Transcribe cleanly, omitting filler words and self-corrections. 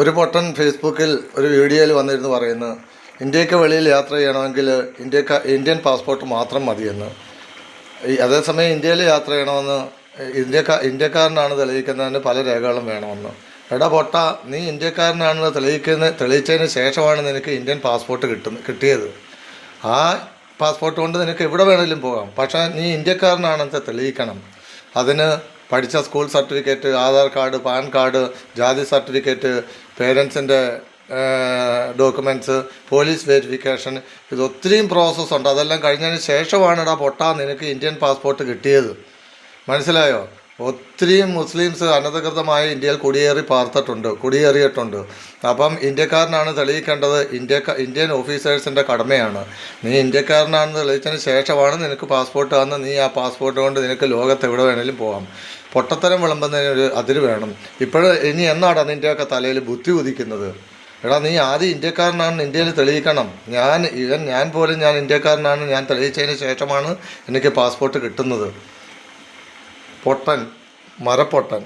ഒരു പൊട്ടൻ ഫേസ്ബുക്കിൽ ഒരു വീഡിയോയിൽ വന്നിരുന്ന് പറയുന്നു, ഇന്ത്യക്ക് വെളിയിൽ യാത്ര ചെയ്യണമെങ്കിൽ ഇന്ത്യൻ പാസ്പോർട്ട് മാത്രം മതിയെന്ന്. അതേസമയം ഇന്ത്യയിൽ യാത്ര ചെയ്യണമെന്ന് ഇന്ത്യക്കാരനാണ് തെളിയിക്കുന്നതിന് പല രേഖകളും വേണമെന്ന്. എടാ പൊട്ട, നീ ഇന്ത്യക്കാരനാണെന്ന് തെളിയിച്ചതിന് ശേഷമാണ് നിനക്ക് ഇന്ത്യൻ പാസ്പോർട്ട് കിട്ടിയത്. ആ പാസ്പോർട്ട് കൊണ്ട് നിനക്ക് എവിടെ വേണമെങ്കിലും പോകാം. പക്ഷേ നീ ഇന്ത്യക്കാരനാണെന്ന് തെളിയിക്കണം. അതിന് പഠിച്ച school certificate, Aadhaar card, pan card, ജാതി സർട്ടിഫിക്കറ്റ്, പേരൻസിൻ്റെ ഡോക്യുമെൻറ്റ്സ്, പോലീസ് വെരിഫിക്കേഷൻ, ഇത് ഒത്തിരിയും പ്രോസസ്സുണ്ട്. അതെല്ലാം കഴിഞ്ഞതിന് ശേഷമാണ് പൊട്ടാ നിനക്ക് ഇന്ത്യൻ പാസ്പോർട്ട് കിട്ടിയത്. മനസ്സിലായോ? ഒത്തിരിയും മുസ്ലിംസ് അനധികൃതമായി ഇന്ത്യയിൽ കുടിയേറിയിട്ടുണ്ട്. അപ്പം ഇന്ത്യക്കാരനാണ് തെളിയിക്കേണ്ടത് ഇന്ത്യൻ ഓഫീസേഴ്സിൻ്റെ കടമയാണ്. നീ ഇന്ത്യക്കാരനാണെന്ന് തെളിയിച്ചതിന് ശേഷമാണ് നിനക്ക് പാസ്പോർട്ട് തന്ന് നീ ആ പാസ്പോർട്ട് കൊണ്ട് നിനക്ക് ലോകത്ത് എവിടെ വേണേലും പോകാം. പൊട്ടത്തരം വിളമ്പുന്നതിനൊരു അതിര് വേണം. ഇനി എന്നാടാ നിൻ്റെയൊക്കെ തലയിൽ ബുദ്ധി ഉദിക്കുന്നത്? എടാ, നീ ആദ്യം ഇന്ത്യക്കാരനാണെന്ന് ഇന്ത്യയിൽ തെളിയിക്കണം. ഞാൻ പോലും ഞാൻ ഇന്ത്യക്കാരനാണ് ഞാൻ തെളിയിച്ചതിന് ശേഷമാണ് എനിക്ക് പാസ്പോർട്ട് കിട്ടുന്നത്. പൊട്ടൻ, മരപ്പൊട്ടൻ.